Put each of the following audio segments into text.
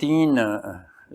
3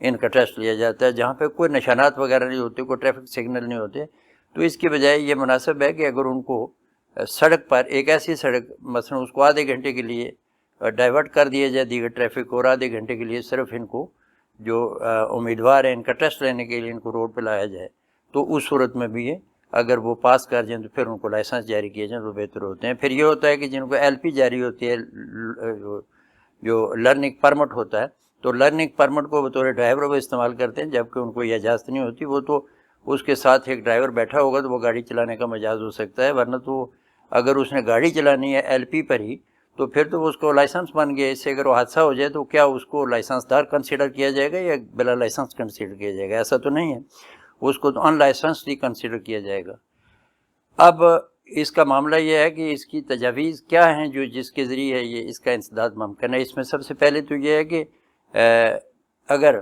ان کا ٹیسٹ لیا جاتا ہے، جہاں پہ کوئی نشانات وغیرہ نہیں ہوتے، کوئی ٹریفک سگنل نہیں ہوتے، تو اس کی بجائے یہ مناسب ہے کہ اگر ان کو سڑک پر ایک ایسی سڑک مثلا اس کو آدھے گھنٹے کے لیے ڈائیورٹ کر دیا جائے دیگر ٹریفک، اور آدھے گھنٹے کے لیے صرف ان کو جو امیدوار ہیں ان کا ٹیسٹ لینے کے لیے ان کو روڈ پہ لایا جائے، تو اس صورت میں بھی یہ اگر وہ پاس کر جائیں تو پھر ان کو لائسنس جاری کیے جائیں تو بہتر ہوتے ہیں۔ پھر یہ ہوتا ہے کہ جن کو ایل پی جاری ہوتی ہے، جو لرننگ پرمٹ ہوتا ہے، تو لرننگ پرمٹ کو بطور ڈرائیور وہ استعمال کرتے ہیں، جبکہ ان کو یہ اجازت نہیں ہوتی۔ وہ تو اس کے ساتھ ایک ڈرائیور بیٹھا ہوگا تو وہ گاڑی چلانے کا مجاز ہو سکتا ہے، ورنہ تو اگر اس نے گاڑی چلانی ہے ایل پی پر ہی تو پھر تو اس کو لائسنس بن گیا۔ اس سے اگر وہ حادثہ ہو جائے تو کیا اس کو لائسنس دار کنسیڈر کیا جائے گا یا بلا لائسنس کنسیڈر کیا جائے گا؟ ایسا تو نہیں ہے، اس کو تو ان لائسنس ہی کنسیڈر کیا جائے گا۔ اب اس کا معاملہ یہ ہے کہ اس کی تجاویز کیا ہیں جو جس کے ذریعے یہ اس کا انسداد ممکن ہے۔ اس میں سب سے پہلے تو یہ ہے کہ اگر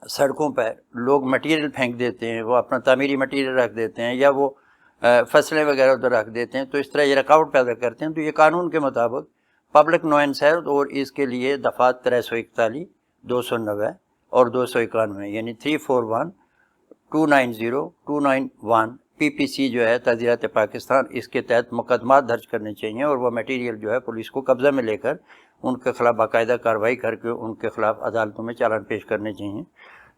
سڑکوں پر لوگ مٹیریل پھینک دیتے ہیں، وہ اپنا تعمیری مٹیریل رکھ دیتے ہیں یا وہ فصلیں وغیرہ ادھر رکھ دیتے ہیں، تو اس طرح یہ رکاوٹ پیدا کرتے ہیں، تو یہ قانون کے مطابق پبلک نوائنس ہے، اور اس کے لیے دفعات 341، 290 اور 291 یعنی 341، 290، 291 پی پی سی جو ہے تعزیرات پاکستان، اس کے تحت مقدمات درج کرنے چاہیے، اور وہ میٹیریل جو ہے پولیس کو قبضہ میں لے کر ان کے خلاف باقاعدہ کارروائی کر کے ان کے خلاف عدالتوں میں چالان پیش کرنے چاہیے،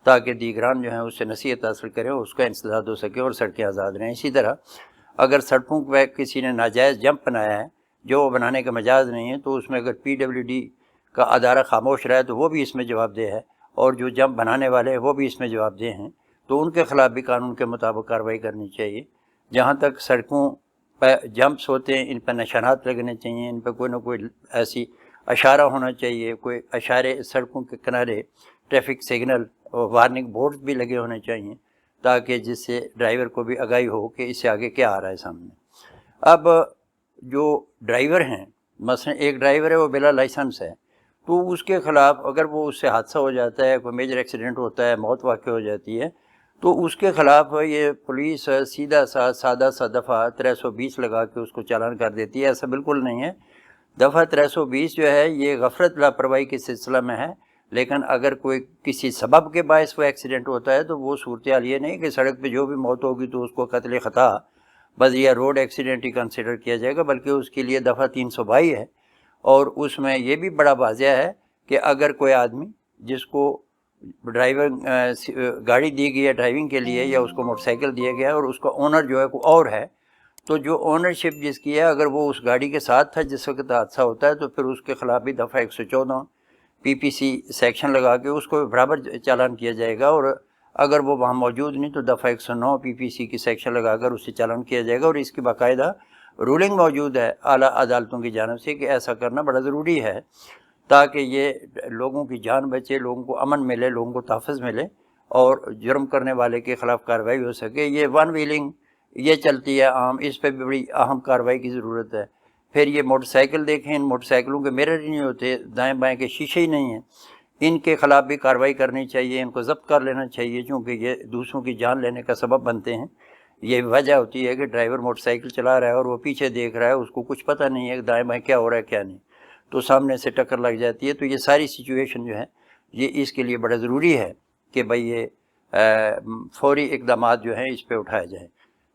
تاکہ دیگران جو ہیں اس سے نصیحت حاصل کریں اور اس کا انسداد ہو سکے اور سڑکیں آزاد رہیں۔ اسی طرح اگر سڑکوں پہ کسی نے ناجائز جمپ بنایا ہے جو وہ بنانے کا مجاز نہیں ہے، تو اس میں اگر پی ڈبلیو ڈی کا ادارہ خاموش رہا ہے تو وہ بھی اس میں جواب دہ ہے، اور جو جمپ بنانے والے ہیں وہ بھی اس میں جواب دہ ہیں، تو ان کے خلاف بھی قانون کے مطابق کارروائی کرنی چاہیے۔ جہاں تک سڑکوں پہ جمپس ہوتے ہیں ان پہ نشانات لگنے چاہیے، ان پہ کوئی نہ کوئی ایسی اشارہ ہونا چاہیے، کوئی اشارے سڑکوں کے کنارے ٹریفک سگنل اور وارننگ بورڈ بھی لگے ہونے چاہیے، تاکہ جس سے ڈرائیور کو بھی آگاہی ہو کہ اس سے آگے کیا آ رہا ہے سامنے۔ اب جو ڈرائیور ہیں، مثلا ایک ڈرائیور ہے وہ بلا لائسنس ہے، تو اس کے خلاف اگر وہ اس سے حادثہ ہو جاتا ہے، کوئی میجر ایکسیڈنٹ ہوتا ہے، موت واقع ہو جاتی ہے، تو اس کے خلاف یہ پولیس سیدھا سادہ سا دفعہ 320 لگا کے اس کو چالان کر دیتی ہے۔ ایسا بالکل نہیں ہے۔ دفعہ 320 جو ہے یہ غفلت لاپرواہی کے سلسلہ میں ہے، لیکن اگر کوئی کسی سبب کے باعث وہ ایکسیڈنٹ ہوتا ہے تو وہ صورتحال یہ نہیں کہ سڑک پہ جو بھی موت ہوگی تو اس کو قتل خطا بذریعہ روڈ ایکسیڈنٹ ہی کنسیڈر کیا جائے گا، بلکہ اس کے لیے دفعہ 322 ہے، اور اس میں یہ بھی بڑا واضح ہے کہ اگر کوئی آدمی جس کو ڈرائیور گاڑی دی گئی ہے ڈرائیونگ کے لیے، یا اس کو موٹر سائیکل دیا گیا ہے اور اس کا اونر جو ہے کوئی اور ہے، تو جو اونرشپ جس کی ہے اگر وہ اس گاڑی کے ساتھ تھا جس وقت حادثہ ہوتا ہے، تو پھر اس کے خلاف بھی دفعہ 114 پی پی سی سیکشن لگا کے اس کو برابر چالان کیا جائے گا، اور اگر وہ وہاں موجود نہیں تو دفعہ 109 پی پی سی کی سیکشن لگا کر اسے چالان کیا جائے گا، اور اس کی باقاعدہ رولنگ موجود ہے اعلیٰ عدالتوں کی جانب سے کہ ایسا کرنا بڑا ضروری ہے، تاکہ یہ لوگوں کی جان بچے، لوگوں کو امن ملے، لوگوں کو تحفظ ملے، اور جرم کرنے والے کے خلاف کارروائی ہو سکے۔ یہ ون ویلنگ یہ چلتی ہے عام، اس پہ بھی بڑی اہم کارروائی کی ضرورت ہے۔ پھر یہ موٹر سائیکل دیکھیں، ان موٹر سائیکلوں کے مرر ہی نہیں ہوتے، دائیں بائیں کے شیشے ہی نہیں ہیں، ان کے خلاف بھی کارروائی کرنی چاہیے، ان کو ضبط کر لینا چاہیے، چونکہ یہ دوسروں کی جان لینے کا سبب بنتے ہیں۔ یہ وجہ ہوتی ہے کہ ڈرائیور موٹر سائیکل چلا رہا ہے اور وہ پیچھے دیکھ رہا ہے، اس کو کچھ پتہ نہیں ہے کہ دائیں بائیں کیا ہو رہا ہے کیا نہیں، تو سامنے سے ٹکر لگ جاتی ہے۔ تو یہ ساری سچویشن جو ہے یہ اس کے لیے بڑا ضروری ہے کہ بھئی یہ فوری اقدامات جو ہیں اس پہ اٹھائے جائیں۔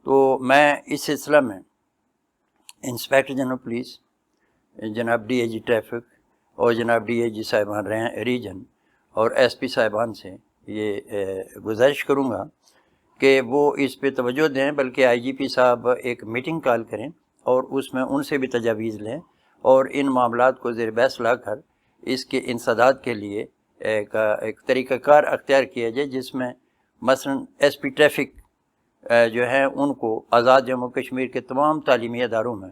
تو میں اس سلسلہ میں انسپیکٹر جنرل پولیس، جناب ڈی اے جی ٹریفک اور جناب ڈی اے جی صاحبان ریجن اور ایس پی صاحبان سے یہ گزارش کروں گا کہ وہ اس پہ توجہ دیں، بلکہ آئی جی پی صاحب ایک میٹنگ کال کریں اور اس میں ان سے بھی تجاویز لیں، اور ان معاملات کو زیر بحث لا کر اس کے انسداد کے لیے ایک طریقہ کار اختیار کیا جائے، جس میں مثلا ایس پی ٹریفک جو ہیں ان کو آزاد جموں کشمیر کے تمام تعلیمی اداروں میں،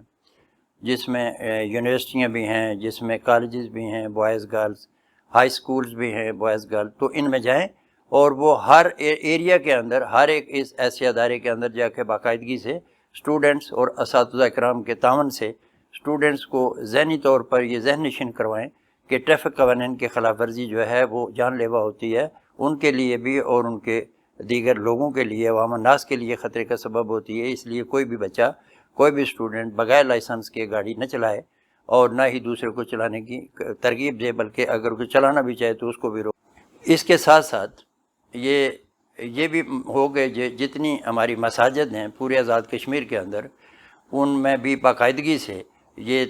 جس میں یونیورسٹیاں بھی ہیں، جس میں کالجز بھی ہیں بوائز گرلز، ہائی سکولز بھی ہیں بوائز گرل، تو ان میں جائیں اور وہ ہر ایریا کے اندر، ہر ایک اس ایسے ادارے کے اندر جا کے باقاعدگی سے اسٹوڈنٹس اور اساتذہ کرام کے تعاون سے اسٹوڈنٹس کو ذہنی طور پر یہ ذہن نشین کروائیں کہ ٹریفک قوانین کی خلاف ورزی جو ہے وہ جان لیوا ہوتی ہے، ان کے لیے بھی اور ان کے دیگر لوگوں کے لیے، عوام الناس کے لیے خطرے کا سبب ہوتی ہے۔ اس لیے کوئی بھی بچہ، کوئی بھی اسٹوڈنٹ بغیر لائسنس کے گاڑی نہ چلائے، اور نہ ہی دوسرے کو چلانے کی ترغیب دے، بلکہ اگر کوئی چلانا بھی چاہے تو اس کو بھی اس کے ساتھ ساتھ یہ بھی ہو گئے جتنی ہماری مساجد ہیں پورے آزاد کشمیر کے اندر، ان میں بھی باقاعدگی سے یہ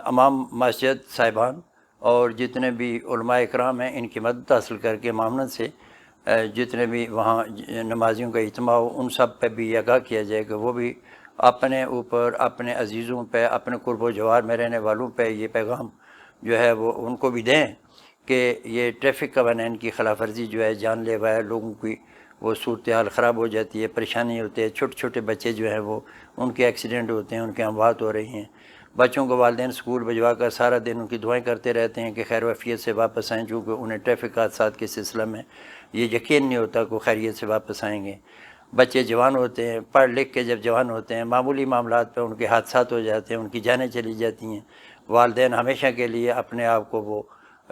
امام مسجد صاحبان اور جتنے بھی علماء اکرام ہیں ان کی مدد حاصل کر کے معاونت سے جتنے بھی وہاں نمازیوں کا اجتماع ہو ان سب پہ بھی آگاہ کیا جائے کہ وہ بھی اپنے اوپر، اپنے عزیزوں پہ، اپنے قرب و جوار میں رہنے والوں پہ یہ پیغام جو ہے وہ ان کو بھی دیں کہ یہ ٹریفک قوانین کی خلاف ورزی جو ہے جان لیوا ہے، لوگوں کی وہ صورتحال خراب ہو جاتی ہے، پریشانی ہوتی ہے، چھوٹے چھوٹے بچے جو ہیں وہ ان کے ایکسیڈنٹ ہوتے ہیں، ان کے اموات ہو رہی ہیں، بچوں کو والدین اسکول بھجوا کر سارا دن ان کی دعائیں کرتے رہتے ہیں کہ خیر و عافیت سے واپس آئیں، چونکہ انہیں ٹریفک حادثات کے سلسلہ میں یہ یقین نہیں ہوتا کہ وہ خیریت سے واپس آئیں گے۔ بچے جوان ہوتے ہیں، پڑھ لکھ کے جب جوان ہوتے ہیں، معمولی معاملات پہ ان کے حادثات ہو جاتے ہیں، ان کی جانیں چلی جاتی ہیں، والدین ہمیشہ کے لیے اپنے آپ کو وہ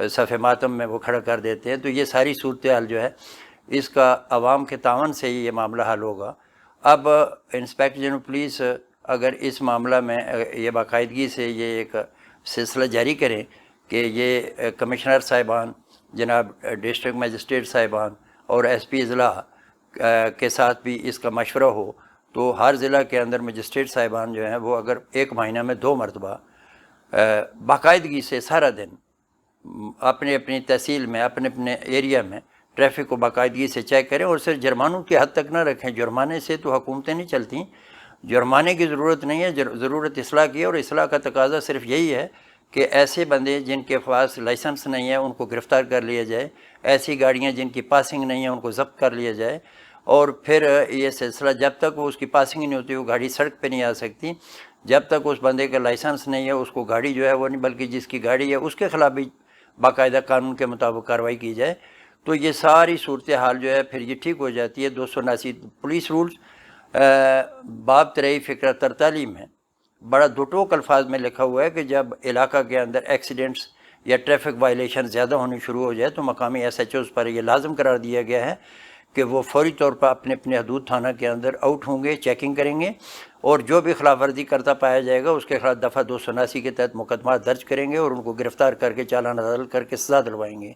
صف ماتم میں وہ کھڑا کر دیتے ہیں۔ تو یہ ساری صورتحال جو ہے اس کا عوام کے تعاون سے ہی یہ معاملہ حل ہوگا۔ اب انسپیکٹر جنرل پولیس اگر اس معاملہ میں یہ باقاعدگی سے یہ ایک سلسلہ جاری کریں کہ یہ کمشنر صاحبان، جناب ڈسٹرکٹ مجسٹریٹ صاحبان اور ایس پی اضلاع کے ساتھ بھی اس کا مشورہ ہو، تو ہر ضلع کے اندر مجسٹریٹ صاحبان جو ہیں وہ اگر ایک مہینہ میں 2 مرتبہ باقاعدگی سے سارا دن اپنے اپنی تحصیل میں، اپنے اپنے ایریا میں ٹریفک کو باقاعدگی سے چیک کریں، اور صرف جرمانوں کی حد تک نہ رکھیں۔ جرمانے سے تو حکومتیں نہیں چلتیں، جرمانے کی ضرورت نہیں ہے، ضرورت اصلاح کی ہے، اور اصلاح کا تقاضا صرف یہی ہے کہ ایسے بندے جن کے پاس لائسنس نہیں ہے ان کو گرفتار کر لیا جائے، ایسی گاڑیاں جن کی پاسنگ نہیں ہے ان کو ضبط کر لیا جائے، اور پھر یہ سلسلہ جب تک وہ اس کی پاسنگ نہیں ہوتی وہ گاڑی سڑک پہ نہیں آ سکتی، جب تک اس بندے کا لائسنس نہیں ہے اس کو گاڑی جو ہے وہ نہیں، بلکہ جس کی گاڑی ہے اس کے خلاف بھی باقاعدہ قانون کے مطابق کارروائی کی جائے۔ تو یہ ساری صورتحال جو ہے پھر یہ ٹھیک ہو جاتی ہے۔ 279 پولیس رولز باب 23 فقرہ 43 میں بڑا دو ٹوک الفاظ میں لکھا ہوا ہے کہ جب علاقہ کے اندر ایکسیڈنٹس یا ٹریفک وائلیشن زیادہ ہونی شروع ہو جائے تو مقامی ایس ایچ اوز پر یہ لازم قرار دیا گیا ہے کہ وہ فوری طور پر اپنے اپنے حدود تھانہ کے اندر آؤٹ ہوں گے، چیکنگ کریں گے، اور جو بھی خلاف ورزی کرتا پایا جائے گا اس کے خلاف دفعہ 279 کے تحت مقدمات درج کریں گے اور ان کو گرفتار کر کے چالان عدل کر کے سزا دلوائیں گے۔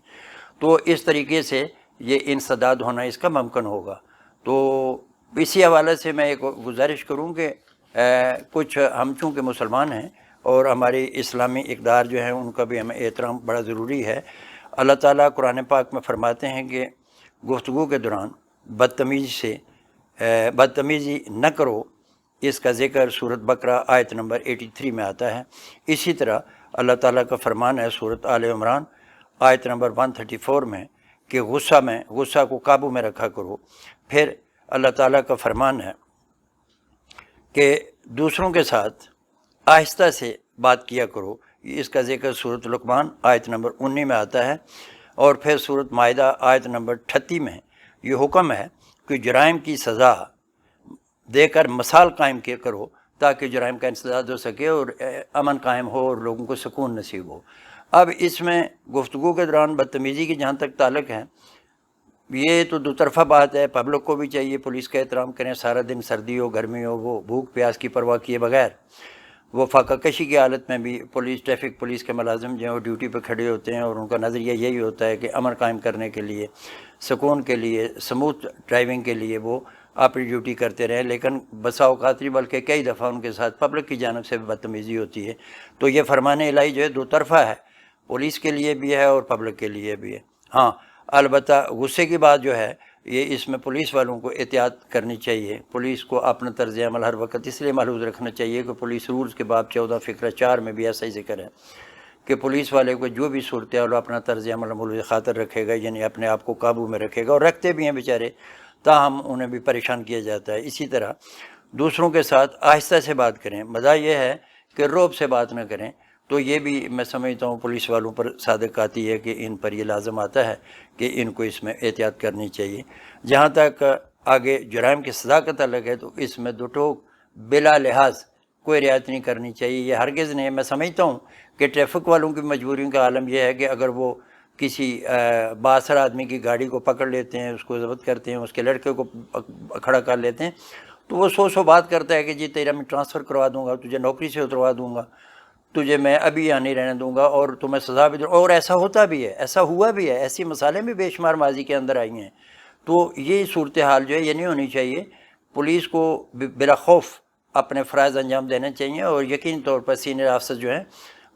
تو اس طریقے سے یہ انسداد ہونا اس کا ممکن ہوگا۔ تو اسی حوالے سے میں ایک گزارش کروں کہ کچھ ہم چونکہ مسلمان ہیں اور ہماری اسلامی اقدار جو ہیں ان کا بھی ہمیں احترام بڑا ضروری ہے۔ اللہ تعالیٰ قرآن پاک میں فرماتے ہیں کہ گفتگو کے دوران بدتمیزی نہ کرو، اس کا ذکر سورۃ بقرہ آیت نمبر 83 میں آتا ہے۔ اسی طرح اللہ تعالیٰ کا فرمان ہے سورۃ آل عمران آیت نمبر 134 میں کہ غصہ کو قابو میں رکھا کرو۔ پھر اللہ تعالیٰ کا فرمان ہے کہ دوسروں کے ساتھ آہستہ سے بات کیا کرو، اس کا ذکر سورۃ لقمان آیت نمبر 19 میں آتا ہے۔ اور پھر سورۃ مائدہ آیت نمبر 38 میں یہ حکم ہے کہ جرائم کی سزا دے کر مثال قائم کیا کرو تاکہ جرائم کا انسداد ہو سکے اور امن قائم ہو اور لوگوں کو سکون نصیب ہو۔ اب اس میں گفتگو کے دوران بدتمیزی کی جہاں تک تعلق ہے، یہ تو دو طرفہ بات ہے۔ پبلک کو بھی چاہیے پولیس کا احترام کریں، سارا دن سردی ہو گرمی ہو وہ بھوک پیاس کی پرواہ کیے بغیر وہ فاقہ کشی کی حالت میں بھی ٹریفک پولیس کے ملازم جو ہیں وہ ڈیوٹی پہ کھڑے ہوتے ہیں، اور ان کا نظریہ یہی ہوتا ہے کہ امن قائم کرنے کے لیے، سکون کے لیے، سموتھ ڈرائیونگ کے لیے وہ اپنی ڈیوٹی کرتے رہیں، لیکن بسا اوقات نہیں بلکہ کئی دفعہ ان کے ساتھ پبلک کی جانب سے بھی بدتمیزی ہوتی ہے۔ تو یہ فرمان الہی جو ہے دو طرفہ ہے، پولیس کے لیے بھی ہے اور پبلک کے لیے بھی ہے۔ ہاں البتہ غصے کی بات جو ہے یہ اس میں پولیس والوں کو احتیاط کرنی چاہیے، پولیس کو اپنا طرز عمل ہر وقت اس لیے محفوظ رکھنا چاہیے کہ پولیس رولز کے باب 14 فقرہ 4 میں بھی ایسا ہی ذکر ہے کہ پولیس والے کو جو بھی صورتحال اپنا طرز عمل ملوث خاطر رکھے گا، یعنی اپنے آپ کو قابو میں رکھے گا، اور رکھتے بھی ہیں بیچارے، تاہم انہیں بھی پریشان کیا جاتا ہے۔ اسی طرح دوسروں کے ساتھ آہستہ سے بات کریں، مزہ یہ ہے کہ رعب سے بات نہ کریں۔ تو یہ بھی میں سمجھتا ہوں پولیس والوں پر صادق آتی ہے کہ ان پر یہ لازم آتا ہے کہ ان کو اس میں احتیاط کرنی چاہیے۔ جہاں تک آگے جرائم کی سزا کا تعلق ہے تو اس میں دو ٹوک بلا لحاظ کوئی رعایت نہیں کرنی چاہیے، یہ ہرگز نہیں۔ میں سمجھتا ہوں کہ ٹریفک والوں کی مجبوریوں کا عالم یہ ہے کہ اگر وہ کسی بااثر آدمی کی گاڑی کو پکڑ لیتے ہیں، اس کو ضبط کرتے ہیں، اس کے لڑکے کو کھڑا کر لیتے ہیں، تو وہ سو بات کرتا ہے کہ جی تیرا میں ٹرانسفر کروا دوں گا، تجھے نوکری سے اتروا دوں گا۔ تجھے میں ابھی یہاں نہیں رہنے دوں گا اور تمہیں سزا بھی دوں. اور ایسا ہوتا بھی ہے, ایسا ہوا بھی ہے, ایسی مثالیں بھی بے شمار ماضی کے اندر آئی ہیں. تو یہ صورتحال جو ہے یہ نہیں ہونی چاہیے. پولیس کو بلا خوف اپنے فرائض انجام دینے چاہیے, اور یقینی طور پر سینئر آفیسر جو ہیں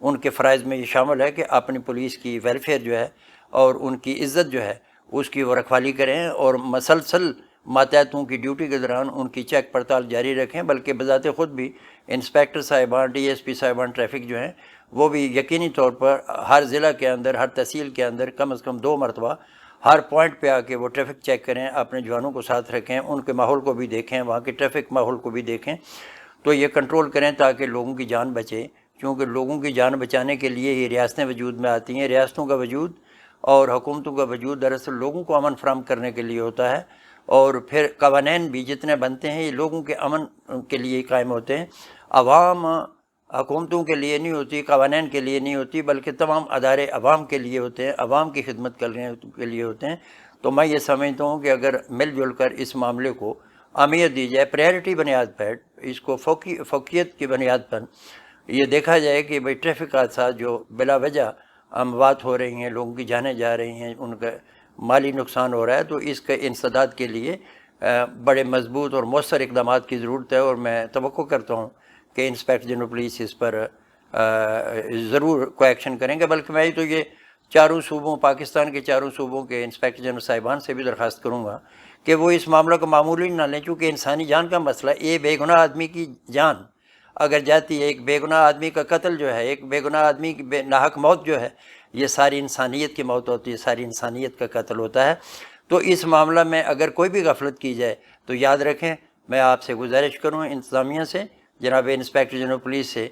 ان کے فرائض میں یہ شامل ہے کہ اپنی پولیس کی ویلفیئر جو ہے اور ان کی عزت جو ہے اس کی وہ رکھوالی کریں, اور مسلسل ماتحتوں کی ڈیوٹی کے دوران ان کی چیک پڑتال جاری رکھیں. بلکہ بذات خود بھی انسپیکٹر صاحبان, ڈی ایس پی صاحبان ٹریفک جو ہیں وہ بھی یقینی طور پر ہر ضلع کے اندر, ہر تحصیل کے اندر کم از کم 2 مرتبہ ہر پوائنٹ پہ آ کے وہ ٹریفک چیک کریں, اپنے جوانوں کو ساتھ رکھیں, ان کے ماحول کو بھی دیکھیں, وہاں کے ٹریفک ماحول کو بھی دیکھیں. تو یہ کنٹرول کریں تاکہ لوگوں کی جان بچے, کیونکہ لوگوں کی جان بچانے کے لیے یہ ریاستیں وجود میں آتی ہیں. ریاستوں کا وجود اور حکومتوں کا وجود دراصل لوگوں کو امن فراہم کرنے کے لیے ہوتا ہے, اور پھر قوانین بھی جتنے بنتے ہیں یہ لوگوں کے امن کے لیے قائم ہوتے ہیں. عوام حکومتوں کے لیے نہیں ہوتی, قوانین کے لیے نہیں ہوتی, بلکہ تمام ادارے عوام کے لیے ہوتے ہیں, عوام کی خدمت کرنے کے لیے ہوتے ہیں. تو میں یہ سمجھتا ہوں کہ اگر مل جل کر اس معاملے کو اہمیت دی جائے, پریارٹی بنیاد پر, اس کو فوقیت کی بنیاد پر یہ دیکھا جائے کہ بھئی ٹریفک حادثات جو بلا وجہ اموات ہو رہی ہیں, لوگوں کی جانیں جا رہی ہیں, ان کا مالی نقصان ہو رہا ہے, تو اس کے انسداد کے لیے بڑے مضبوط اور مؤثر اقدامات کی ضرورت ہے. اور میں توقع کرتا ہوں کہ انسپیکٹر جنرل پولیس اس پر ضرور کوئی ایکشن کریں گے. بلکہ میں تو یہ چاروں صوبوں, پاکستان کے چاروں صوبوں کے انسپیکٹر جنرل صاحبان سے بھی درخواست کروں گا کہ وہ اس معاملہ کو معمولی نہ لیں, چونکہ انسانی جان کا مسئلہ, یہ بے گناہ آدمی کی جان اگر جاتی ہے, ایک بے گناہ آدمی کا قتل جو ہے, ایک بے گناہ آدمی کی ناحق موت جو ہے, یہ ساری انسانیت کی موت ہوتی ہے, ساری انسانیت کا قتل ہوتا ہے. تو اس معاملہ میں اگر کوئی بھی غفلت کی جائے تو یاد رکھیں, میں آپ سے گزارش کروں انتظامیہ سے, جناب انسپیکٹر جنرل پولیس سے,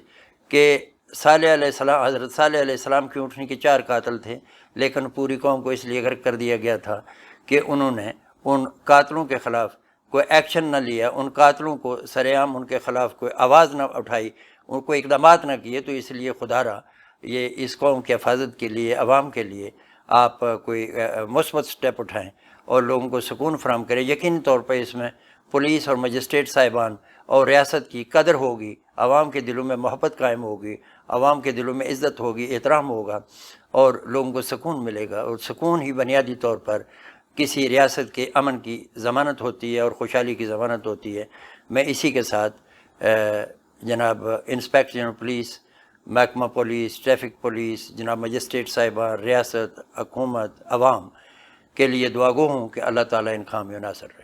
کہ صالح علیہ السلام, حضرت صالح علیہ السلام کی اونٹنی کے 4 قاتل تھے, لیکن پوری قوم کو اس لیے غرق کر دیا گیا تھا کہ انہوں نے ان قاتلوں کے خلاف کوئی ایکشن نہ لیا, ان قاتلوں کو سر عام ان کے خلاف کوئی آواز نہ اٹھائی, ان کو اقدامات نہ کیے. تو اس لیے خدا را یہ اس قوم کی حفاظت کے لیے, عوام کے لیے آپ کوئی مثبت سٹیپ اٹھائیں اور لوگوں کو سکون فراہم کریں. یقینی طور پر اس میں پولیس اور مجسٹریٹ صاحبان اور ریاست کی قدر ہوگی, عوام کے دلوں میں محبت قائم ہوگی, عوام کے دلوں میں عزت ہوگی, احترام ہوگا, اور لوگوں کو سکون ملے گا. اور سکون ہی بنیادی طور پر کسی ریاست کے امن کی ضمانت ہوتی ہے اور خوشحالی کی ضمانت ہوتی ہے. میں اسی کے ساتھ جناب انسپیکٹر جنرل پولیس, محکمہ پولیس, ٹریفک پولیس, جناب مجسٹریٹ صاحبان, ریاست, حکومت, عوام کے لیے دعا گو ہوں کہ اللہ تعالیٰ ان خامیوں ناصر رہے.